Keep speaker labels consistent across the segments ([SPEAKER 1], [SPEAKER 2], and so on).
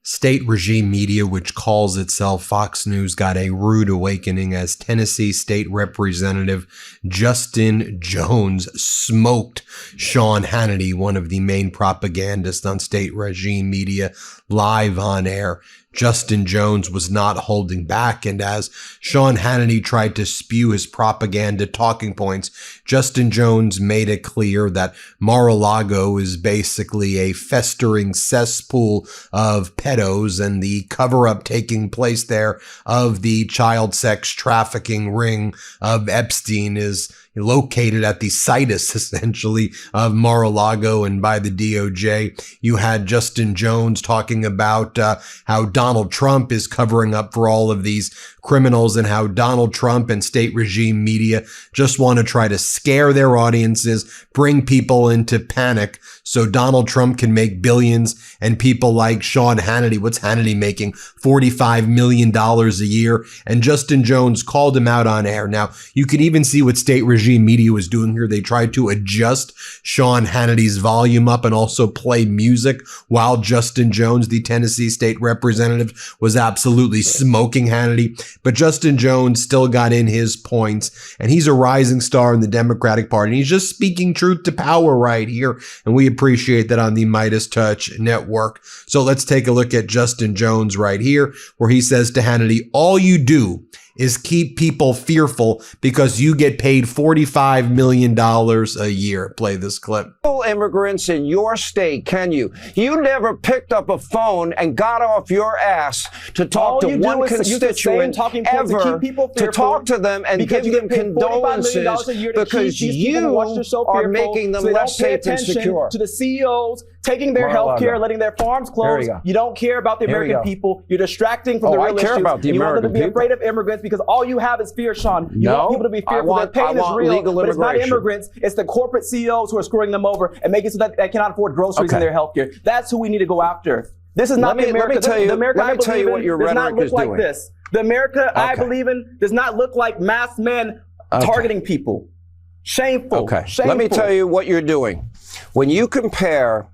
[SPEAKER 1] State regime media, which calls itself Fox News, got a rude awakening as Tennessee State Representative Justin Jones smoked Sean Hannity, one of the main propagandists on state regime media, live on air. Justin Jones was not holding back, and as Sean Hannity tried to spew his propaganda talking points, Justin Jones made it clear that Mar-a-Lago is basically a festering cesspool of pedos, and the cover-up taking place there of the child sex trafficking ring of Epstein is located at the situs, essentially, of Mar-a-Lago. And by the DOJ, you had Justin Jones talking about how Donald Trump is covering up for all of these criminals and how Donald Trump and state regime media just want to try to scare their audiences, bring people into panic so Donald Trump can make billions and people like Sean Hannity, what's Hannity making? $45 million a year. And Justin Jones called him out on air. Now, you could even see what state regime media was doing here. They tried to adjust Sean Hannity's volume up and also play music while Justin Jones, the Tennessee state representative, was absolutely smoking Hannity. But Justin Jones still got in his points, and he's a rising star in the Democratic Party. And he's just speaking truth to power right here. And we appreciate that on the MeidasTouch network. So let's take a look at Justin Jones right here, where he says to Hannity, all you do is keep people fearful because you get paid $45 million a year. Play this clip.
[SPEAKER 2] Immigrants in your state, can you? You never picked up a phone and got off your ass to talk to one constituent ever, to talk to them and give them condolences because you are making them less safe and secure.
[SPEAKER 3] To the CEOs taking their health care, letting their farms close. You don't care about the American people. You're distracting from the real issues. You want them to be afraid of immigrants because all you have is fear, Sean. You want people to be fearful. Their pain is real, but it's not immigrants. It's the corporate CEOs who are screwing them over and making it so that they cannot afford groceries in their health care. That's who we need to go after. This is not the America. The America I believe in does not look like this. The America I believe in does not look like masked men targeting people. Shameful. Shameful.
[SPEAKER 2] Let me tell you what you're doing. When you compare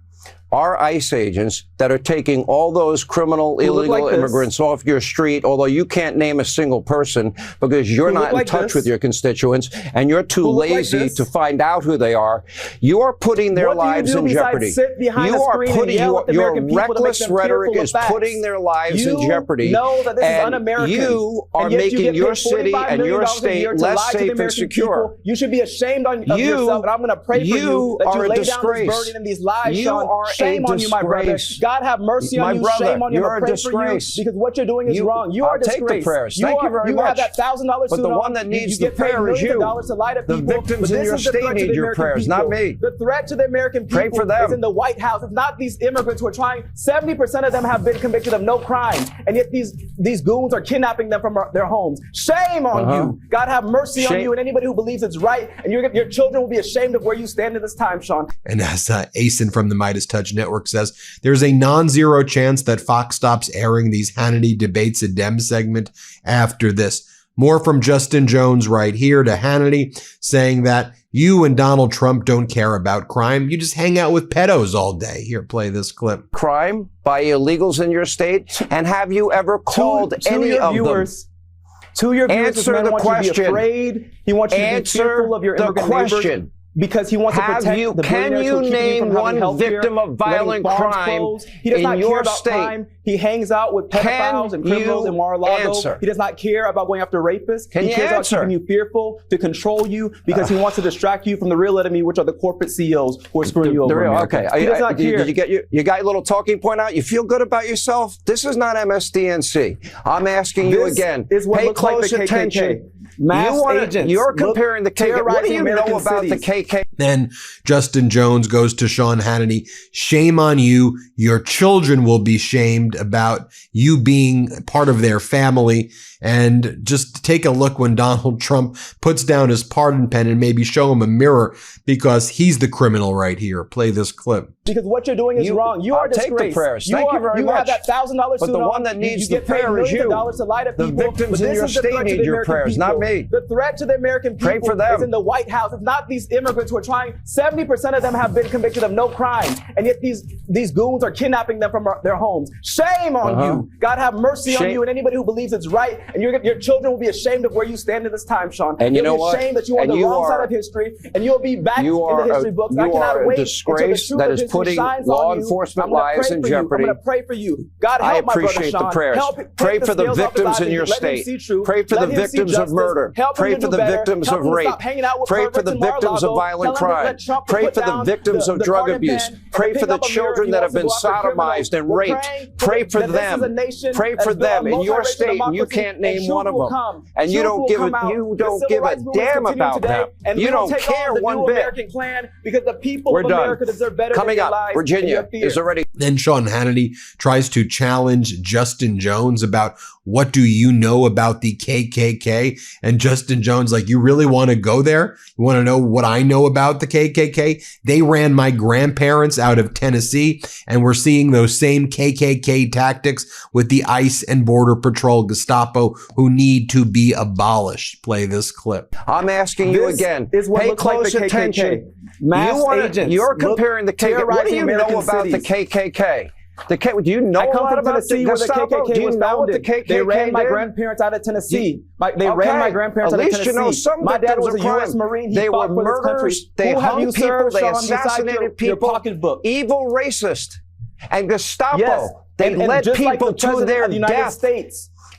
[SPEAKER 2] our ICE agents that are taking all those criminal, illegal immigrants off your street, although you can't name a single person because you're not in touch with your constituents and you're too lazy to find out who they are, you are putting their lives in jeopardy. You are putting your reckless rhetoric is putting their lives in jeopardy. And you are making your city and your state less safe and secure.
[SPEAKER 3] You should be ashamed of yourself, and I'm going to pray for you that you lay down this burden and these lies, Sean. Shame on you, my brother. God have mercy on you. Shame on you.
[SPEAKER 2] You're a disgrace.
[SPEAKER 3] Because what you're doing is wrong. You are a disgrace.
[SPEAKER 2] Take the prayers. Thank you very much.
[SPEAKER 3] You have that $1,000 student
[SPEAKER 2] but the one that needs the prayer is you. The victims in your state need your prayers, not me.
[SPEAKER 3] The threat to the American people is in the White House. It's not these immigrants who are trying. 70% of them have been convicted of no crime, and yet these goons are kidnapping them from their homes. Shame on you. God have mercy on you and anybody who believes it's right, and your children will be ashamed of where you stand at this time, Sean.
[SPEAKER 1] And as Asen from the MeidasTouch network says, there's a non-zero chance that Fox stops airing these Hannity debates a Dem segment after this. More from Justin Jones right here to Hannity saying that you and Donald Trump don't care about crime. You just hang out with pedos all day. Here, play this clip.
[SPEAKER 2] Crime by illegals in your state? And have you ever called any of them?
[SPEAKER 3] To your viewers,
[SPEAKER 2] answer the question.
[SPEAKER 3] You to be afraid. He wants you to be fearful of your immigrant neighbors. Because he wants to protect the
[SPEAKER 2] can you name one victim of violent crime
[SPEAKER 3] he does
[SPEAKER 2] in
[SPEAKER 3] not
[SPEAKER 2] your
[SPEAKER 3] care about
[SPEAKER 2] state?
[SPEAKER 3] Crime. He hangs out with pedophiles and criminals in Mar-a-Lago. He does not care about going after rapists. He cares about keeping you fearful, to control you, because he wants to distract you from the real enemy, which are the corporate CEOs who are screwing you over.
[SPEAKER 2] Okay.
[SPEAKER 3] He does not care.
[SPEAKER 2] Did you got your little talking point out? You feel good about yourself? This is not MSDNC. I'm asking you again. Pay close attention. You're comparing the KKK. What do you know about the KKK?
[SPEAKER 1] Then Justin Jones goes to Sean Hannity. Shame on you. Your children will be shamed about you being part of their family. And just take a look when Donald Trump puts down his pardon pen and maybe show him a mirror, because he's the criminal right here. Play this clip.
[SPEAKER 3] Because what you're doing is wrong. You are a disgrace.
[SPEAKER 2] Take the prayers. Thank you very much.
[SPEAKER 3] You have that $1,000 student
[SPEAKER 2] but the one that needs the prayer is you. The victims in your state need your prayers, not me. me.
[SPEAKER 3] The threat to the American people
[SPEAKER 2] Pray for them.
[SPEAKER 3] is in the White House. It's not these immigrants who are trying. 70% of them have been convicted of no crime, and yet these goons are kidnapping them from their homes. Shame on you. God have mercy on you and anybody who believes it's right, and your children will be ashamed of where you stand in this time, Sean.
[SPEAKER 2] And you know what?
[SPEAKER 3] Shame that you are on the wrong side of history, and you'll be back in the history books. I cannot wait
[SPEAKER 2] disgrace that is putting law enforcement lives in jeopardy.
[SPEAKER 3] I'm going to pray for you. God help my brother Sean.
[SPEAKER 2] I appreciate the prayers. Pray for the victims in your state. Pray for the victims of murder. Pray for the victims of rape. Pray for the victims of violent crime. Pray for the victims of drug abuse. Pray for the children that have been sodomized and raped. Pray for them. Pray for them in your state, and you can't name one of them. And you don't give a damn about them. You don't care one bit.
[SPEAKER 3] Because the people of America deserve better.
[SPEAKER 2] Coming up, Virginia is already.
[SPEAKER 1] Then Sean Hannity tries to challenge Justin Jones about what do you know about the KKK? And Justin Jones, like, you really want to go there? You want to know what I know about the KKK? They ran my grandparents out of Tennessee, and we're seeing those same KKK tactics with the ICE and Border Patrol Gestapo, who need to be abolished. Play this clip.
[SPEAKER 2] I'm asking you again. Pay close attention. You're comparing the KKK. What do you know about the KKK? Do you know
[SPEAKER 3] I come from Tennessee where the KKK was founded. They ran my grandparents out of Tennessee. They ran my grandparents out of Tennessee.
[SPEAKER 2] At least you know some
[SPEAKER 3] my dad was a U.S. Marine.
[SPEAKER 2] They were murderers. They hung people. They assassinated people.
[SPEAKER 3] Pocketbook?
[SPEAKER 2] Evil racist. And Gestapo.
[SPEAKER 3] Yes.
[SPEAKER 2] They led people to their death.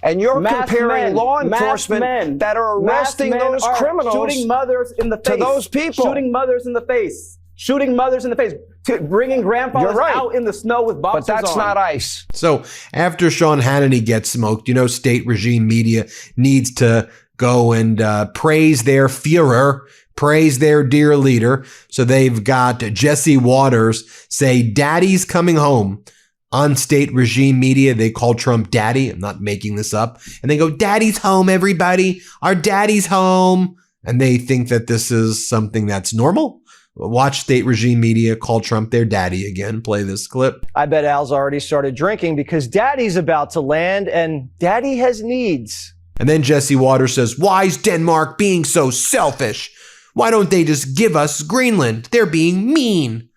[SPEAKER 2] And you're comparing law enforcement that are arresting those criminals,
[SPEAKER 3] shooting mothers in the face,
[SPEAKER 2] to those people.
[SPEAKER 3] Shooting mothers in the face. Shooting mothers in the face, bringing grandfathers out in the snow with boxers on.
[SPEAKER 2] But that's not ICE.
[SPEAKER 1] So after Sean Hannity gets smoked, state regime media needs to go and praise their Führer, praise their dear leader. So they've got Jesse Waters say, "Daddy's coming home." On state regime media, they call Trump daddy. I'm not making this up. And they go, "Daddy's home, everybody. Our daddy's home." And they think that this is something that's normal. Watch state regime media call Trump their daddy again. Play this clip.
[SPEAKER 4] I bet Al's already started drinking because daddy's about to land and daddy has needs.
[SPEAKER 1] And then Jesse Waters says, "Why is Denmark being so selfish? Why don't they just give us Greenland? They're being mean."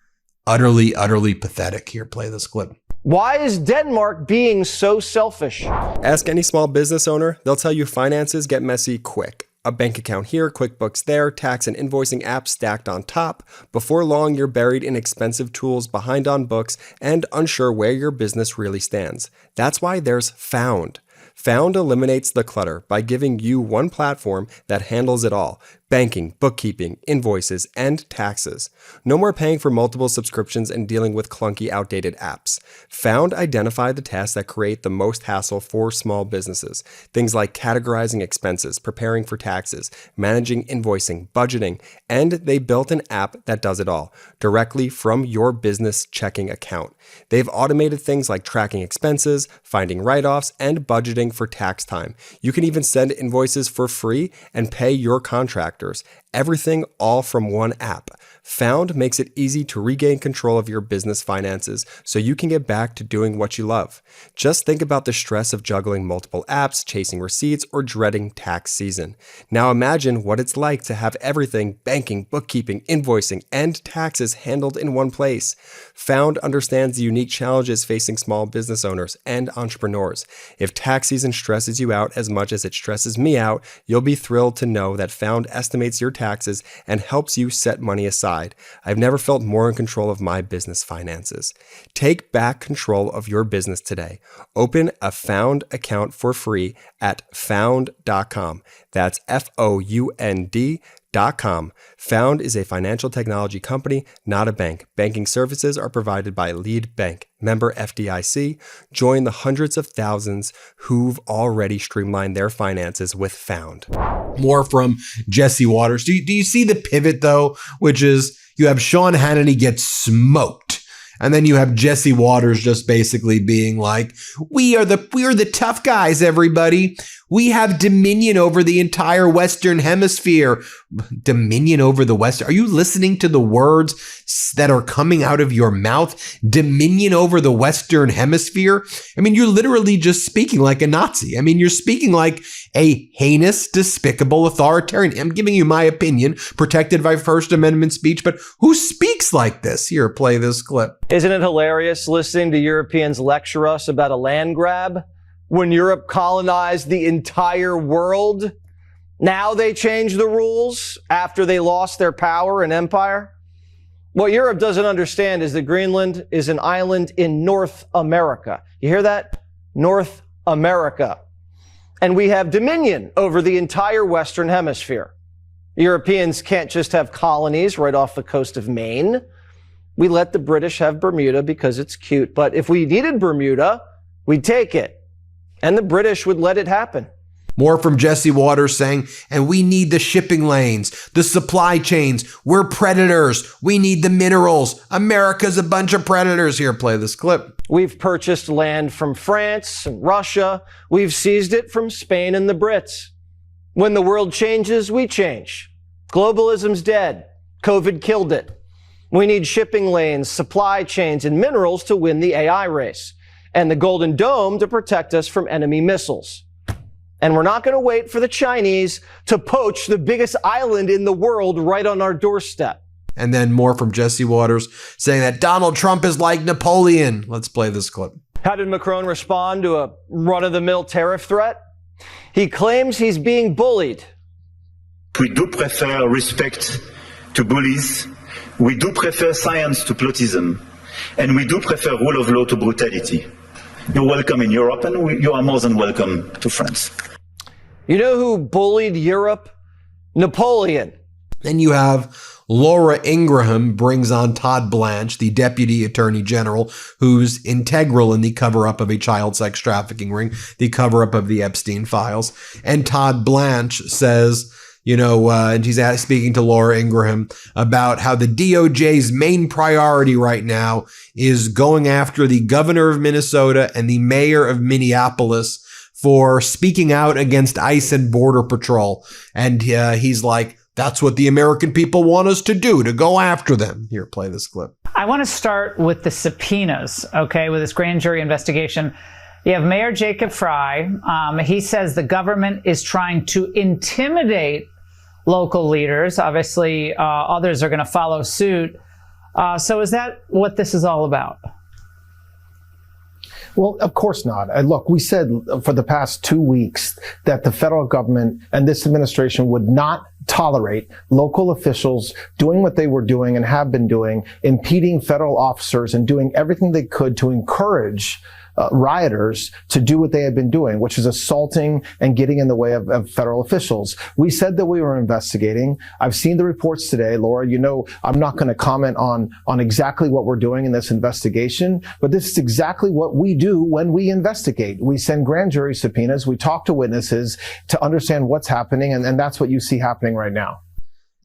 [SPEAKER 1] Utterly, utterly pathetic. Here, play this clip.
[SPEAKER 4] Why is Denmark being so selfish?
[SPEAKER 5] Ask any small business owner. They'll tell you finances get messy quick. A bank account here, QuickBooks there, tax and invoicing apps stacked on top. Before long, you're buried in expensive tools, behind on books, and unsure where your business really stands. That's why there's Found. Found eliminates the clutter by giving you one platform that handles it all. Banking, bookkeeping, invoices, and taxes. No more paying for multiple subscriptions and dealing with clunky, outdated apps. Found identify the tasks that create the most hassle for small businesses. Things like categorizing expenses, preparing for taxes, managing invoicing, budgeting, and they built an app that does it all, directly from your business checking account. They've automated things like tracking expenses, finding write-offs, and budgeting for tax time. You can even send invoices for free and pay your contractors. Everything all from one app. Found makes it easy to regain control of your business finances so you can get back to doing what you love. Just think about the stress of juggling multiple apps, chasing receipts, or dreading tax season. Now imagine what it's like to have everything, banking, bookkeeping, invoicing, and taxes handled in one place. Found understands the unique challenges facing small business owners and entrepreneurs. If tax season stresses you out as much as it stresses me out, you'll be thrilled to know that Found estimates your taxes and helps you set money aside. I've never felt more in control of my business finances. Take back control of your business today. Open a Found account for free at found.com. That's FOUND.com. Found is a financial technology company, not a bank. Banking services are provided by Lead Bank, member FDIC. Join the hundreds of thousands who've already streamlined their finances with Found.
[SPEAKER 1] More from Jesse Waters. Do you see the pivot, though, which is you have Sean Hannity get smoked And then you have Jesse Waters just basically being like, we are the tough guys, everybody. We have dominion over the entire Western Hemisphere. Dominion over the West. Are you listening to the words that are coming out of your mouth? Dominion over the Western Hemisphere? I mean, you're literally just speaking like a Nazi. I mean, you're speaking like a heinous, despicable authoritarian. I'm giving you my opinion, protected by First Amendment speech, but who speaks like this? Here, play this clip.
[SPEAKER 4] Isn't it hilarious listening to Europeans lecture us about a land grab? When Europe colonized the entire world, now they change the rules after they lost their power and empire. What Europe doesn't understand is that Greenland is an island in North America. You hear that? North America. And we have dominion over the entire Western Hemisphere. Europeans can't just have colonies right off the coast of Maine. We let the British have Bermuda because it's cute. But if we needed Bermuda, we'd take it. And the British would let it happen.
[SPEAKER 1] More from Jesse Waters saying, and we need the shipping lanes, the supply chains. We're predators. We need the minerals. America's a bunch of predators. Here, play this clip.
[SPEAKER 4] We've purchased land from France and Russia. We've seized it from Spain and the Brits. When the world changes, we change. Globalism's dead. COVID killed it. We need shipping lanes, supply chains, and minerals to win the AI race, and the Golden Dome to protect us from enemy missiles. And we're not going to wait for the Chinese to poach the biggest island in the world right on our doorstep.
[SPEAKER 1] And then more from Jesse Waters saying that Donald Trump is like Napoleon. Let's play this clip.
[SPEAKER 4] How did Macron respond to a run-of-the-mill tariff threat? He claims he's being bullied.
[SPEAKER 6] We do prefer respect to bullies. We do prefer science to plotism. And we do prefer rule of law to brutality. You're welcome in Europe, and you are more than welcome to France.
[SPEAKER 4] You know who bullied Europe? Napoleon.
[SPEAKER 1] Then you have Laura Ingraham brings on Todd Blanche, the Deputy Attorney General, who's integral in the cover-up of a child sex trafficking ring, the cover-up of the Epstein files. And Todd Blanche says, and she's speaking to Laura Ingraham about how the DOJ's main priority right now is going after the governor of Minnesota and the mayor of Minneapolis for speaking out against ICE and Border Patrol. And he's like, that's what the American people want us to do, to go after them. Here, play this clip.
[SPEAKER 7] I want to start with the subpoenas, okay, with this grand jury investigation. You have Mayor Jacob Fry. He says the government is trying to intimidate local leaders. Obviously, others are going to follow suit. So is that what this is all about?
[SPEAKER 8] Well, of course not. Look, we said for the past 2 weeks that the federal government and this administration would not tolerate local officials doing what they were doing and have been doing, impeding federal officers and doing everything they could to encourage rioters to do what they had been doing, which is assaulting and getting in the way of federal officials. We said that we were investigating. I've seen the reports today, Laura. I'm not going to comment on exactly what we're doing in this investigation, but this is exactly what we do when we investigate. We send grand jury subpoenas. We talk to witnesses to understand what's happening, and that's what you see happening right now.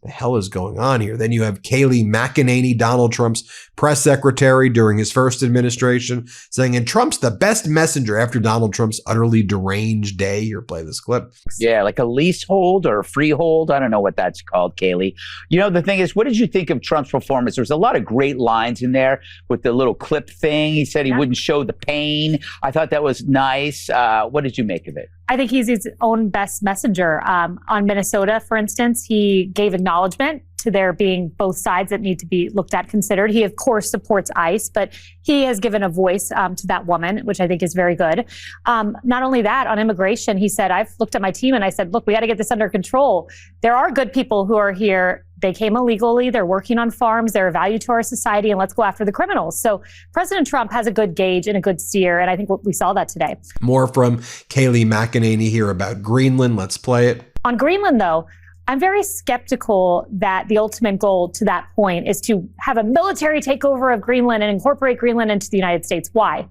[SPEAKER 1] The hell is going on here? Then you have Kayleigh McEnany, Donald Trump's press secretary during his first administration, saying, and Trump's the best messenger after Donald Trump's utterly deranged day. Here, play this clip.
[SPEAKER 9] Yeah, like a leasehold or a freehold. I don't know what that's called, Kayleigh. The thing is, what did you think of Trump's performance? There's a lot of great lines in there with the little clip thing. He said he wouldn't show the pain. I thought that was nice. What did you make of it?
[SPEAKER 10] I think he's his own best messenger. On Minnesota, for instance, he gave acknowledgement to there being both sides that need to be looked at, considered. He, of course, supports ICE, but he has given a voice to that woman, which I think is very good. Not only that, on immigration, he said, I've looked at my team and I said, look, we got to get this under control. There are good people who are here. They came illegally. They're working on farms. They're a value to our society, and let's go after the criminals. So President Trump has a good gauge and a good steer, and I think we saw that today.
[SPEAKER 1] More from Kayleigh McEnany here about Greenland. Let's play it.
[SPEAKER 10] On Greenland, though, I'm very skeptical that the ultimate goal to that point is to have a military takeover of Greenland and incorporate Greenland into the United States. Why?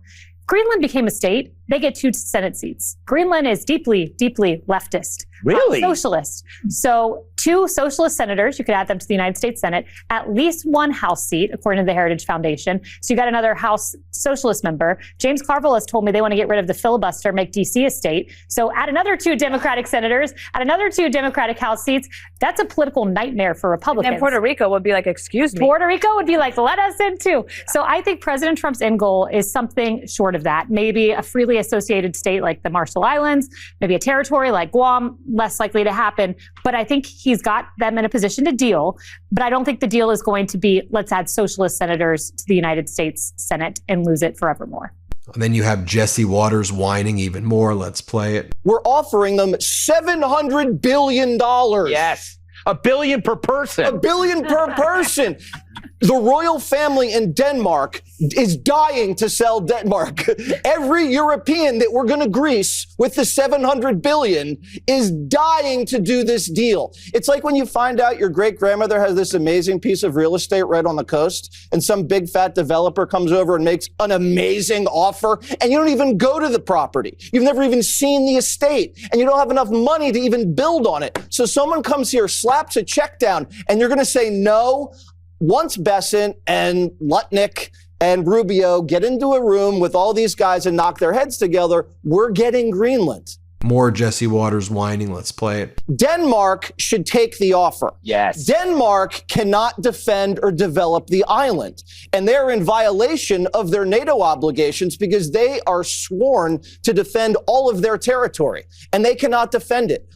[SPEAKER 10] Greenland became a state. They get 2 Senate seats. Greenland is deeply, deeply leftist.
[SPEAKER 9] Really?
[SPEAKER 10] Socialist. So 2 socialist senators, you could add them to the United States Senate, at least 1 House seat, according to the Heritage Foundation. So you got another House socialist member. James Carville has told me they want to get rid of the filibuster, make D.C. a state. So add another 2 Democratic senators, add another 2 Democratic House seats. That's a political nightmare for Republicans.
[SPEAKER 11] And Puerto Rico would be like, excuse me.
[SPEAKER 10] Puerto Rico would be like, let us in too. So I think President Trump's end goal is something short of that. Maybe a freely associated state like the Marshall Islands, maybe a territory like Guam, less likely to happen. But I think he's got them in a position to deal. But I don't think the deal is going to be, let's add socialist senators to the United States Senate and lose it forevermore.
[SPEAKER 1] And then you have Jesse Waters whining even more. Let's play it.
[SPEAKER 4] We're offering them $700 billion.
[SPEAKER 9] Yes. $1 billion per person.
[SPEAKER 4] $1 billion per person. The royal family in Denmark is dying to sell Denmark. Every European that we're going to grease with the $700 billion is dying to do this deal. It's like when you find out your great-grandmother has this amazing piece of real estate right on the coast, and some big fat developer comes over and makes an amazing offer, and you don't even go to the property. You've never even seen the estate, and you don't have enough money to even build on it. So someone comes here, slaps a check down, and you're going to say no. Once Besant and Lutnick and Rubio get into a room with all these guys and knock their heads together, we're getting Greenland.
[SPEAKER 1] More Jesse Waters whining. Let's play it.
[SPEAKER 4] Denmark should take the offer.
[SPEAKER 9] Yes.
[SPEAKER 4] Denmark cannot defend or develop the island. And they're in violation of their NATO obligations because they are sworn to defend all of their territory. And they cannot defend it.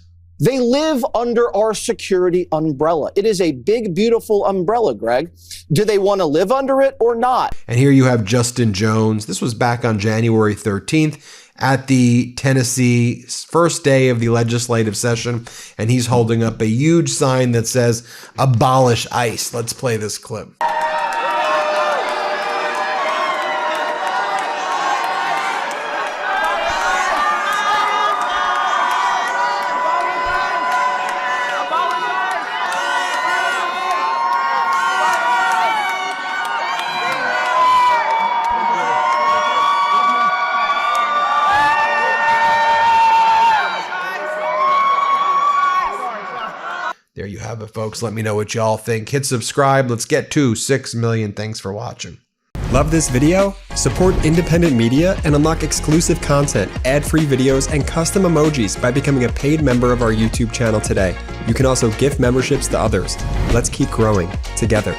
[SPEAKER 4] They live under our security umbrella. It is a big, beautiful umbrella, Greg. Do they want to live under it or not?
[SPEAKER 1] And here you have Justin Jones. This was back on January 13th at the Tennessee first day of the legislative session. And he's holding up a huge sign that says, "Abolish ICE." Let's play this clip. There you have it, folks. Let me know what y'all think. Hit subscribe. Let's get to 6 million. Thanks for watching.
[SPEAKER 5] Love this video? Support independent media and unlock exclusive content, ad-free videos, and custom emojis by becoming a paid member of our YouTube channel today. You can also gift memberships to others. Let's keep growing together.